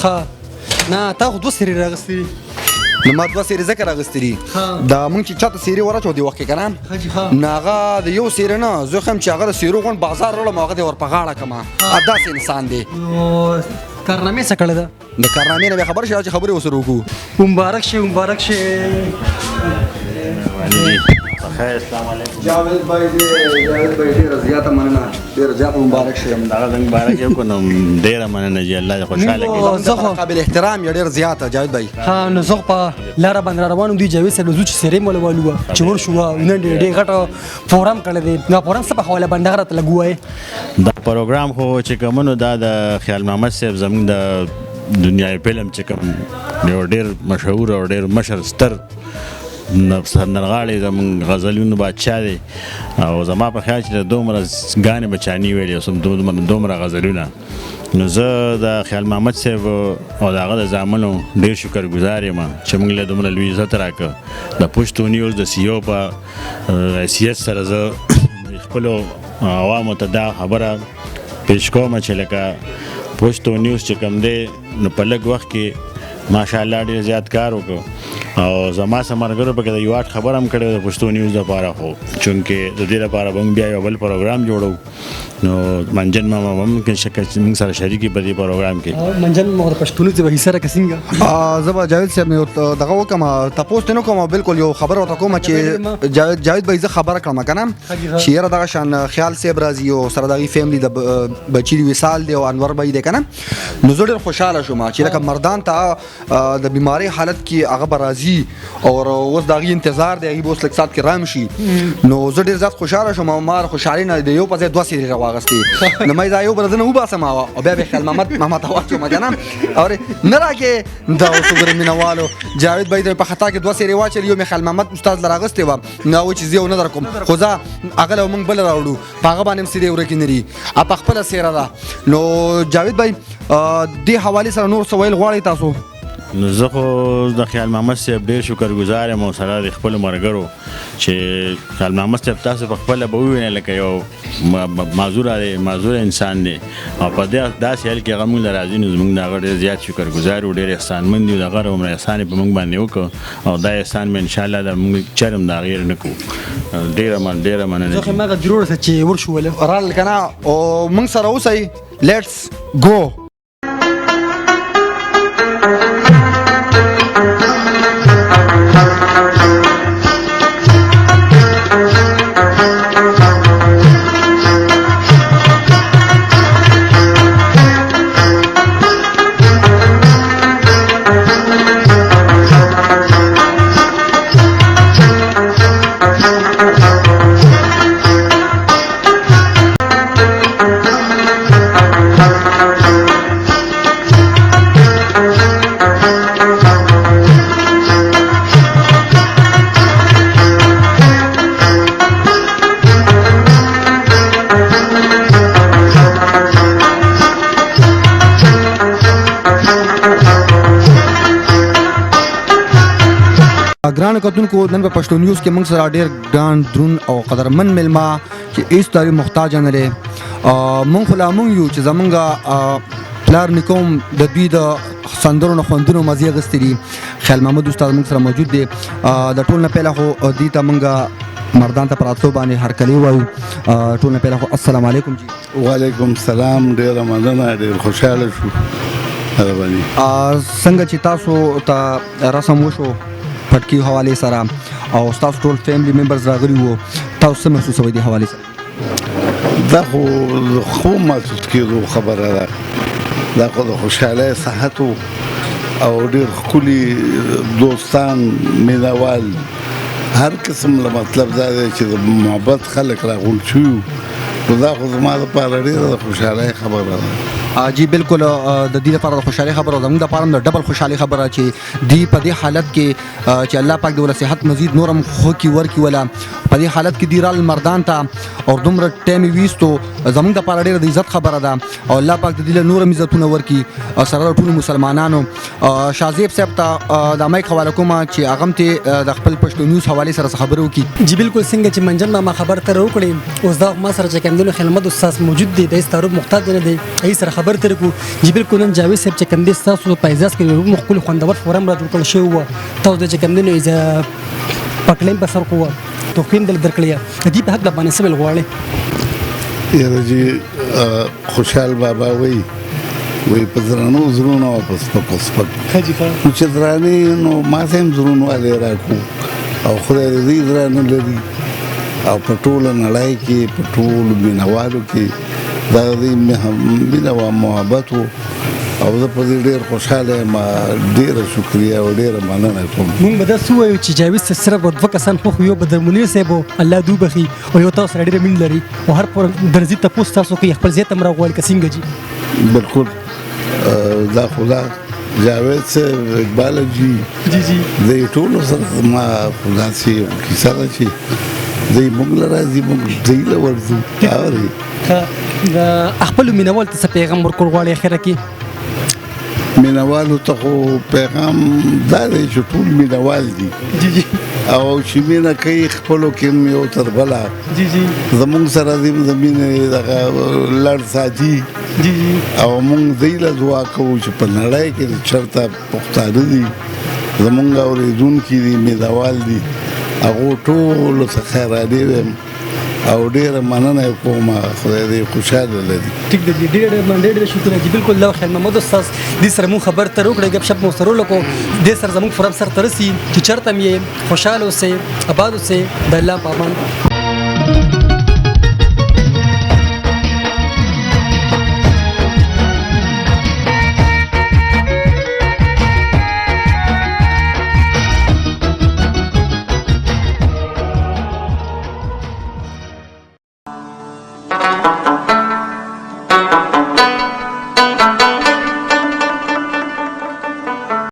ها نه تا خو 2 سری راغستې دي. نو ما 2 سری ذکر راغستې دي. دا مونږ چې چاته سری ورچو دی وخت کې که نه نو هغه د یو سری نه زه ښیم چې هغه د سیرو غونډ بازار وړم هغه دې ور په غاړه کړمه. داسې انسان دی. کارنامې څه کړې ده؟ د کارنامې نه بیا خبر شي چې خبرې ورسره وکړو. مبارک شي مبارک شي. خیر السلام علیکم. جاوید بھائی ډېره زیاته مننه. ډېره زیاته مبارک شي. دغه د مبارک یو کو نو ډېره مننه چې الله دې خوشحاله کړي. زه خو قابل احترام یې ډېر زیاته جاوید بھائی. ها نو زه په لاره باندې را روان وم دوی جاوید صاحب زو چې سری مولا والو چې ورشو نن ډېر غټه پروګرام کړی دی. دا پروګرام څه په حواله باندې هغه راته لګوای. دا پروګرام خو چې کومونو دا د خیال محمد صاحب زموږ د دنیای فلم چې کوم یو ډېر مشهور او ډېر مشر ستر سندرغاړی زموږ غزلونو بادشاه دی او زما په خیال چې دومره ګانې به چا نه ویلې او دومره غزلونه. نو زه د خیال محمد صاحب او د هغه د زامنو ډېر شکرګزار یم چې موږ له دومره لوی عزت راکړه. د پښتو نیوز د سی او په حیثیت سره زه خپلو عوامو ته دا خبره پیش کوم چې لکه پښتو نیوز چې کوم دی نو په لږ وخت کې ماشاءالله ډېر زیات کار وکړو او زما سره ملګرو پکې د یو خبره هم کړې د پښتو نیوز لپاره خو چونکې د دې لپاره به موږ بیا یو بل پروګرام جوړو نو منجن ماما هم ممکن موږ سره شریکي په دې پروګرام کې. منجن ماما د پښتون څه به حصه راکړي څنګه؟ زه به جاوید صاحب نه دغه وکړم تپوس نه کوم بالکل یو خبره ورته کوم چې جاوید بھائی زه خبره کړم که نه چې یاره دغه شان خیال صاحب راځي او سره د هغې فیملي د بچي وصال دی او انور بھائی دی که نه نو زه ډېر خوشحاله شوم چې لکه مردان ته د بیمارۍ حالت کې هغه به راځي او اوس د هغې انتظار دی هغې به اوس لږ ساعت کې رام شي نو زه ډېر زیات خوشحاله شوم او ما خوشحالۍ نه د یو په ځای 2 سرې راواغستې نو ما یې دا یو بله زه نه وباسم او بیا به خیال محمد ماما ته واچوم که نه اورې نه راکې دا اوس وګورې مینهوالو جاوید بھائی ته په خطا کې 2 سرې واچلې یو مې خیال محمد استاد له راغستې وه نو هغه چې زه یو نه در کوم خو زه هغه له موږ بله راوړو په هغه باندې هم سرې ورکې نه دي په خپله څېره ده. نو جاوید بھائی دې حوالې سره نور څه ویل غواړئ تاسو؟ نو زه خو د خیال محمد صاحب ډېر شکرګزار یم او سره د خپلو ملګرو چې خیال محمد صاحب تاسو په خپله به ووینئ لکه یو معذوره انسان دی او په داسې حال کې هغه موږ له راځي نو زموږ د هغه ډېر زیات شکرګزار و ډېر احسانمند یو د هغه عمره احسان یې په موږ باندې وکړو او دا احسان به انشاءالله د موږ چر هم د هغې نه کوو. ډېره مننه. زه خو هماغه ضرور څه چې ورشولې رال که نه او موږ سره اوسئ لیټس ګو. ګرانو کتونکو نن په پښتو نیوز کې موږ سره ډېر ګران درون او قدرمن میلمه چې هېڅ تاري محتاج نه دی موږ خو لا موږ یو چې زموږ پلار نیکه هم د دوی د سندرو نه خوندونو مزې اخیستې دي. خیال محمد استاد موږ سره موجود دی. د ټول نه پهله خو دوی ته موږ مردان ته په راتلو باندې هرکلی وایو. ټول نه پهله خو السلام علیکم جی. وعلیکم السلام. ډېره مننه ډېر خوشحاله شو. څنګه چې تاسو ته رسم وشو پټکي حوالې سره او ستاسو ټول فیملی ممبرز راغلي وو تاسو څه محسوسوئ دې حوالې سره؟ دا خو محسوس کېدو خبره ده. دا خو د خوشحالۍ صحت او ډېر ښکلي دوستان مینهوال هر قسم له مطلب دا دی چې د محبت خلک راغونډ شوي نو دا خو زما دپاره ډېره د خوشحالۍ خبره ده. جی بالکل د دې لپاره د خوشحالۍ خبره او زموږ دپاره هم د ډبل خوشحالۍ خبره چې دوی په دې حالت کې چې الله پاک د وله صحت مزید نور هم ښه کړي ورکړي وله په دې حالت کې دوی رال مردان ته او دومره ټایم یې ویستو زموږ دپاره ډېره د عزت خبره ده او الله پاک د دوی له نور هم عزتونه ورکړي سره د ټولو مسلمانانو. شاهزیب صاحب ته د مایک حواله کوم چې هغه هم ته د خپل پښتو نیوز حوالې سره څه خبرې وکړي. جی بالکل څنګه چې منجن ماما خبر ته راوکړې اوس دا ما سره چې کوم خیال محمد استاد موجود دی د هېڅ تعارف محتاج نه دی هغې سره خبر تر کو چې بالکل نن جاوید صاحب چې کوم دي تاسو په اعزاز کې موږ خپل خوندور فورم را جوړ کړل شو تاسو د چې کوم دي اذا پکلین په سر کوه توقین دل درکړیا دې په حق باندې سمل غواړي یاره جی خوشحال بابا وی په درانو زرونو او په سپک نو چې دراني نو ما هم زرونو والے راکو او خدای دې درانه لري او په ټول نړۍ کې په ټول مینوالو کې دا دې مینه او محبت او زه په دې ډېر خوشاله یم ډېره شکریا او ډېره مننه کوم مونږ به دا څه وایو چې جاوید صاحب صرف دوه کسان خو یو بدر منیر صاحب الله دو بخي او یو تاسو سره ډېره مين لري او هر پر درځي تاسو تاسو کې خپل ځای تم راغوال کسینګ جی بالکل دا خدا جاوید صاحب اقبال جی د ټولو سره ما خدا سي کیسه ده چې د موږ لراځي موږ دی له ورځو اوري خپل مینوال ته پیغام ورکول غواړي اخره کې مینوالو ته خو پیغام دا دی چې ټول مینوال دي او چې مینه کوي خپلو کې یو تر بله زمونږ سره دې زمینې دغه لړ ساتي او مونږ دی له دعا کوو چې په نړۍ کې چېرته پښتانه دي زمونږ اورېدونکي دي مینوال دي هغو ټولو څه خیرانې ویم او ډېره مننه کوم خدای دې خوشحاله لري ټیک دی ډېر شکر دی بالکل لو خیر محمد استاد دې سره مون خبر تر وکړه غب شپ مو سره لکو دې سره زمون فرم سره ترسي چې چرته مې خوشاله اوسې آباد اوسې د الله پامان